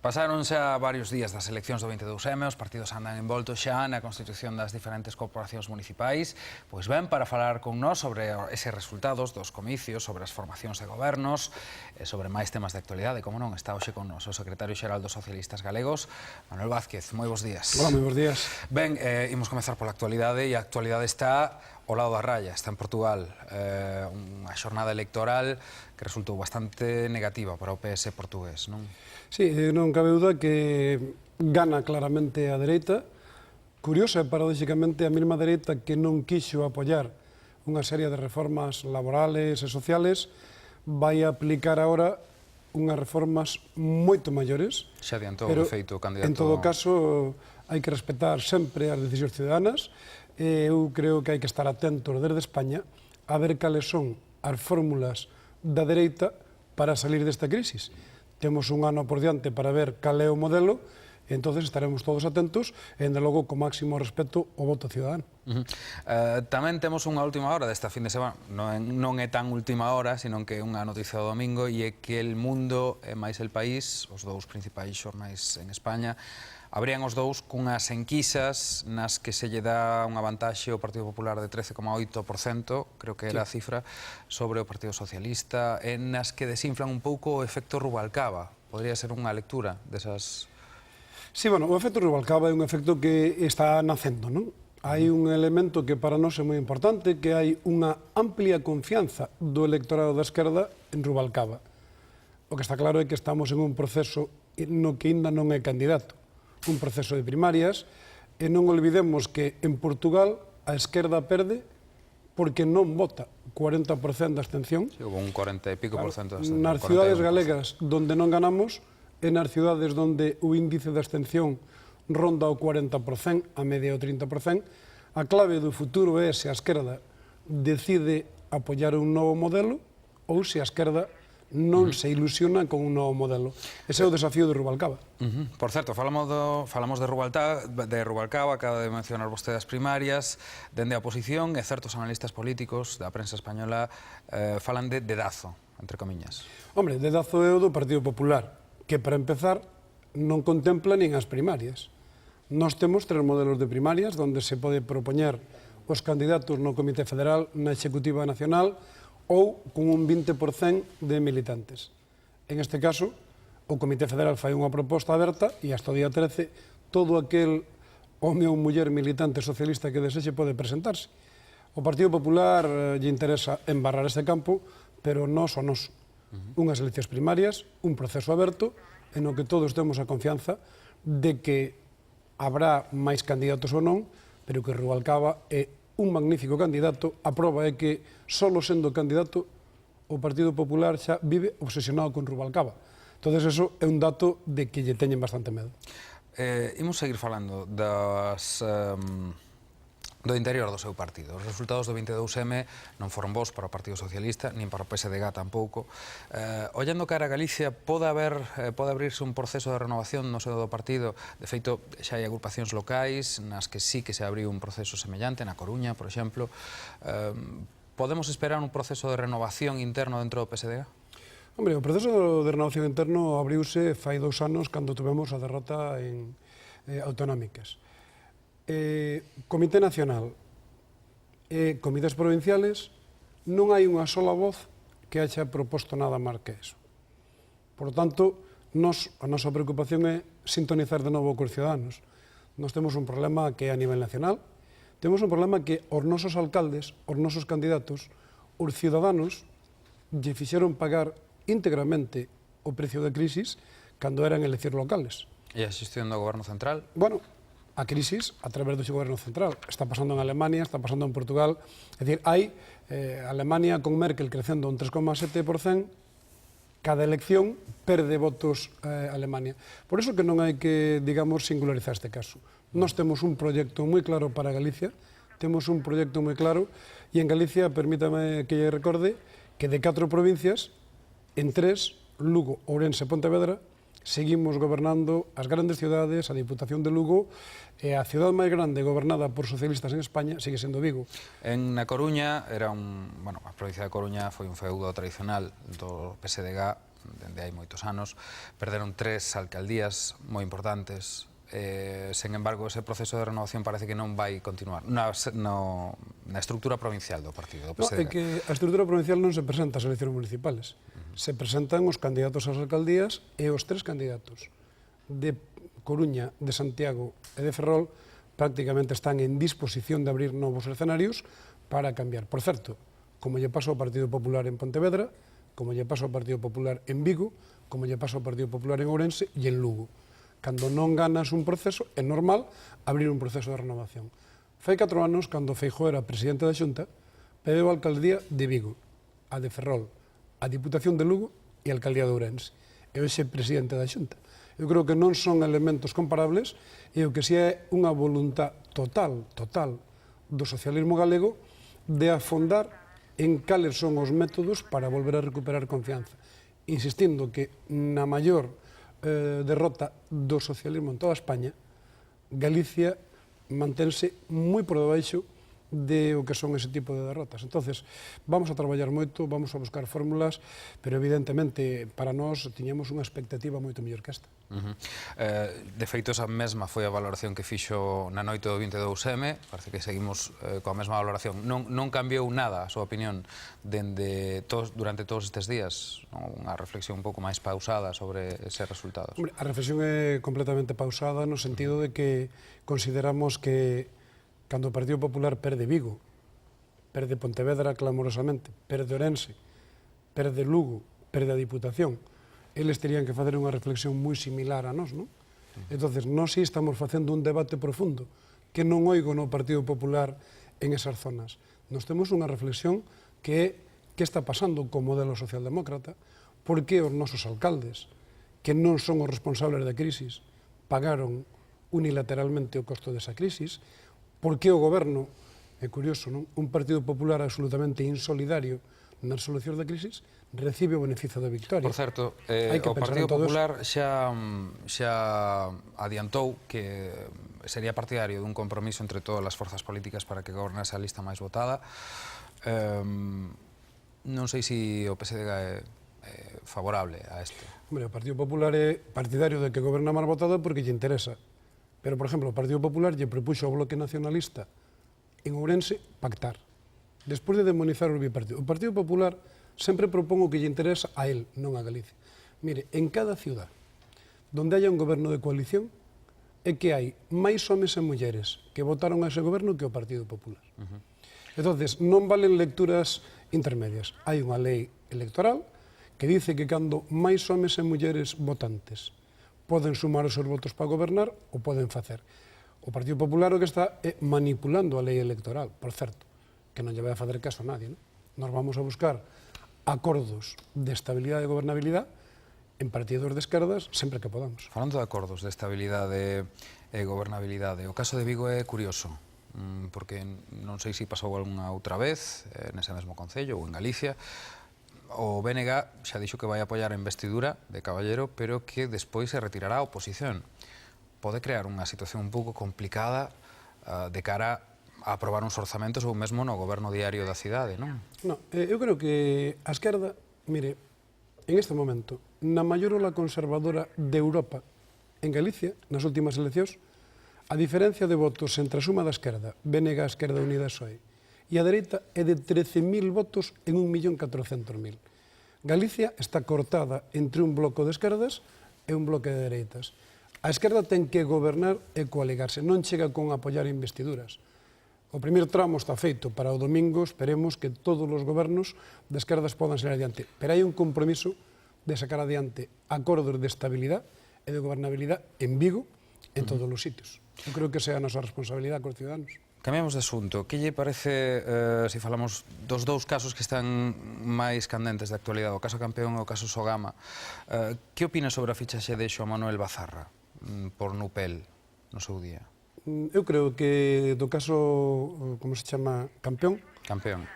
Pasaron xa varios días das eleccións do 22M, os partidos andan envoltos xa na constitución das diferentes corporacións municipais. Pois ben, para falar con nós sobre eses resultados dos comicios, sobre as formacións de gobernos, sobre máis temas de actualidade, como non, está hoxe con nós o secretario xeral dos socialistas galegos, Manuel Vázquez. Moi bons días. Hola, moi bons días. Ben, imos comezar pola actualidade, e a actualidade está ao lado da raya, está en Portugal, unha xornada electoral que resultou bastante negativa para o PS portugués, non? Sí, non cabe duda que gana claramente a dereita. Curiosa, paradóxicamente, a mesma dereita que non quixo apoiar unha serie de reformas laborales e sociales vai a aplicar agora unhas reformas moito maiores. Xa adiantou, de feito, o candidato... En todo caso, hai que respetar sempre as decisións ciudadanas. Eu creo que hai que estar atentos desde España a ver cales son as fórmulas da dereita para salir desta crisis. Temos un ano por diante para ver cal é o modelo, e entonces estaremos todos atentos e, dende logo, co máximo respeto ao voto ciudadano. Tamén temos unha última hora desta fin de semana, non é tan última hora, sino que é unha noticia do domingo, e é que El Mundo e máis El País, os dous principais xornais en España, abrían os dous cunhas enquisas nas que se lle dá unha vantaxe ao Partido Popular de 13,8%, creo que era a cifra, sobre o Partido Socialista, e nas que desinflan un pouco o efecto Rubalcaba. Podría ser unha lectura desas... Sí, bueno, o efecto Rubalcaba é un efecto que está nacendo, non? Hai un elemento que para nós é moi importante, que hai unha amplia confianza do electorado da esquerda en Rubalcaba. O que está claro é que estamos en un proceso no que ainda non é candidato, un proceso de primarias, e non olvidemos que en Portugal a esquerda perde porque non vota 40% de abstención. Sí, hubo un 40 e pico por cento de abstención. Nas cidades galegas donde non ganamos, e nas cidades donde o índice de abstención ronda o 40%, a media o 30%, a clave do futuro é se a esquerda decide apoiar un novo modelo ou se a esquerda non se ilusiona con un novo modelo. Ese é o desafío de Rubalcaba. Por certo, falamos de Rubalcaba, acaba de mencionar vostede as primarias, dende a oposición, e certos analistas políticos da prensa española falan de dedazo, entre comiñas. Hombre, dedazo é o do Partido Popular, que para empezar non contempla nin as primarias. Nós temos 3 modelos de primarias onde se pode propoñer os candidatos no Comité Federal, na Executiva Nacional, ou con un 20% de militantes. En este caso, o Comité Federal fai unha proposta aberta e hasta o día 13 todo aquel home ou muller militante socialista que desexe pode presentarse. O Partido Popular lle interesa embarrar este campo, pero nós o noso. Unhas eleccións primarias, un proceso aberto, en o que todos temos a confianza de que habrá máis candidatos ou non, pero que Rubalcaba é un magnífico candidato. A proba é que, solo sendo candidato, o Partido Popular xa vive obsesionado con Rubalcaba. Entón, eso é un dato de que lle teñen bastante medo. Imos seguir falando do interior do seu partido. Os resultados do 22M non foron bons para o Partido Socialista, nin para o PSDG tampouco. Ollando cara a Galicia, pode abrirse un proceso de renovación no seno do partido? De feito, xa hai agrupacións locais nas que sí que se abriu un proceso semellante, na Coruña, por exemplo. Podemos esperar un proceso de renovación interno dentro do PSDG? Hombre, o proceso de renovación interno abriuse fai 2 anos cando tuvemos a derrota en autonómicas. Comité Nacional e comités provinciales, non hai unha sola voz que haxa proposto nada máis que eso. Por tanto, a nosa preocupación é sintonizar de novo cos ciudadanos. Nós temos un problema que é a nivel nacional, temos un problema que os nosos alcaldes, os nosos candidatos, os ciudadanos lle fixeron pagar íntegramente o precio da crisis cando eran eleccións locales. E a xestión do goberno central? Bueno, a crisis a través do seu goberno central. Está pasando en Alemania, está pasando en Portugal. É dicir, hai Alemania con Merkel crecendo un 3,7%, cada elección perde votos Alemania. Por iso que non hai que, digamos, singularizar este caso. Nós temos un proxecto moi claro para Galicia, temos un proxecto moi claro, e en Galicia, permítame que lle recorde, que de 4 provincias, en 3, Lugo, Ourense e Pontevedra, seguimos gobernando as grandes cidades, a Diputación de Lugo, e a cidade máis grande gobernada por socialistas en España sigue sendo Vigo. Na Coruña, a provincia de Coruña foi un feudo tradicional do PSDG, dende hai moitos anos, perderon 3 alcaldías moi importantes. Sen embargo, ese proceso de renovación parece que non vai continuar na estructura provincial do partido, do É PSDG. que a estrutura provincial non se presenta ás eleccións municipales. Se presentan os candidatos ás alcaldías e os 3 candidatos de Coruña, de Santiago e de Ferrol prácticamente están en disposición de abrir novos escenarios para cambiar. Por certo, como lle pasa ao Partido Popular en Pontevedra, como lle pasa ao Partido Popular en Vigo, como lle pasa ao Partido Popular en Ourense e en Lugo. Cando non ganas un proceso, é normal abrir un proceso de renovación. Fai 4 anos, cando Feijóo era presidente da Xunta, pediu a alcaldía de Vigo, a de Ferrol, a Diputación de Lugo e a alcaldía de Ourense. E hoxe presidente da Xunta. Eu creo que non son elementos comparables e o que si é unha voluntad total do socialismo galego de afondar en cales son os métodos para volver a recuperar confianza. Insistindo que na maior derrota do socialismo en toda España, Galicia mantense moi por debaixo de o que son ese tipo de derrotas. Entonces, vamos a traballar moito, vamos a buscar fórmulas, pero evidentemente para nós tiñamos unha expectativa moito mellor que esta. De feito, esa mesma foi a valoración que fixo na noite do 22M, parece que seguimos coa mesma valoración. Non cambiou nada a súa opinión durante todos estes días, unha reflexión un pouco máis pausada sobre eses resultados. Hombre, a reflexión é completamente pausada no sentido de que consideramos que cando o Partido Popular perde Vigo, perde Pontevedra clamorosamente, perde Ourense, perde Lugo, perde a Diputación, eles terían que facer unha reflexión moi similar a nós, non? Entonces, nós sí estamos facendo un debate profundo que non oigo no Partido Popular en esas zonas. Nós temos unha reflexión que é que está pasando co modelo socialdemócrata, por que os nosos alcaldes, que non son os responsables da crisis, pagaron unilateralmente o costo desa crisis, por que o goberno, é curioso, non? Un Partido Popular absolutamente insolidario nas solucións da crisis, recibe o beneficio da victoria. Por certo, o Partido Popular xa adiantou que sería partidario dun compromiso entre todas as forzas políticas para que gobernase a lista máis votada. Non sei se o PSDG é favorable a isto. Hombre, o Partido Popular é partidario de que goberna máis votada porque lle interesa. Pero, por exemplo, o Partido Popular lle propuxo ao Bloque Nacionalista en Ourense pactar. Despois de demonizar o bipartido. O Partido Popular sempre propón o que lle interesa a él, non a Galicia. Mire, en cada ciudad donde haya un goberno de coalición é que hai máis homes e mulleres que votaron a ese goberno que o Partido Popular. Entonces, non valen lecturas intermedias. Hai unha lei electoral que dice que cando máis homes e mulleres votantes poden sumar os seus votos para gobernar ou poden facer. O Partido Popular o que está é manipulando a lei electoral, por certo, que non lle vai a facer caso a nadie. Non? Nos vamos a buscar acordos de estabilidade e gobernabilidade en partidos de esquerdas sempre que podamos. Falando de acordos de estabilidade e gobernabilidade, o caso de Vigo é curioso, porque non sei se pasou algunha outra vez nese mesmo concello ou en Galicia. O BNG xa dixo que vai apoiar a investidura de Caballero, pero que despois se retirará a oposición. Pode crear unha situación un pouco complicada de cara a aprobar uns orzamentos ou mesmo no goberno diario da cidade, non? Non, eu creo que a esquerda, mire, en este momento, na maior ola conservadora de Europa, en Galicia, nas últimas eleccións, a diferencia de votos entre a suma da esquerda, BNG, Esquerda Unida e PSOE, e a dereita é de 13.000 votos en 1.400.000. Galicia está cortada entre un bloco de esquerdas e un bloque de dereitas. A esquerda ten que gobernar e coaligarse, non chega con apoiar investiduras. O primeiro tramo está feito para o domingo, esperemos que todos os gobernos de esquerdas podan ser adiante. Pero hai un compromiso de sacar adiante acordos de estabilidade e de gobernabilidade en Vigo, en todos os sitios. Eu creo que esa é a nosa responsabilidade cos ciudadanos. Cambiamos de asunto. Que lle parece, se falamos dos dous casos que están máis candentes de actualidade, o caso Campeón e o caso Sogama, que opina sobre a fichaxe de Xoán Manuel Bazarra por Nupel no seu día? Eu creo que do caso, como se chama, Campeón,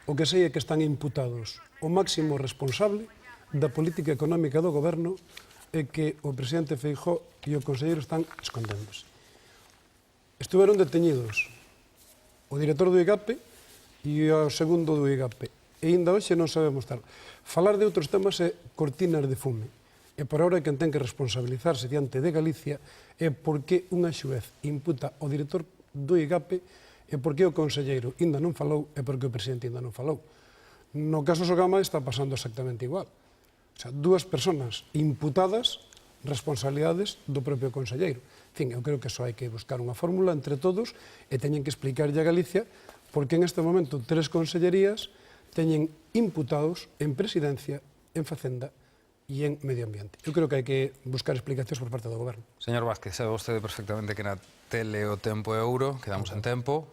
o que sei é que están imputados o máximo responsable da política económica do goberno e que o presidente Feijóo e o conselleiro están escondéndose. Estuveron deteñidos o director do IGAPE e o segundo do IGAPE. e ainda hoxe non sabemos tal. Falar de outros temas é cortinas de fume. E por ahora quen ten que responsabilizarse diante de Galicia é porque unha xuez imputa o director do IGAPE e porque o conselleiro ainda non falou e porque o presidente ainda non falou. No caso Sogama está pasando exactamente igual. O sea, dúas persoas imputadas, responsabilidades do propio conselleiro. En fin, eu creo que só hai que buscar unha fórmula entre todos e teñen que explicarlle a Galicia porque en este momento 3 consellerías teñen imputados en Presidencia, en Facenda e en Medio Ambiente. Eu creo que hai que buscar explicacións por parte do Goberno. Señor Vázquez, sabe vostede perfectamente que na tele o tempo é ouro, quedamos en tempo,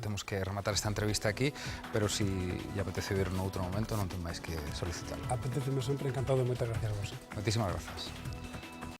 temos que rematar esta entrevista aquí, pero si lle apetece vir noutro momento non ten máis que solicitarlo. Apeteceme sempre, encantado, moitas gracias a vos. Moitísimas grazas.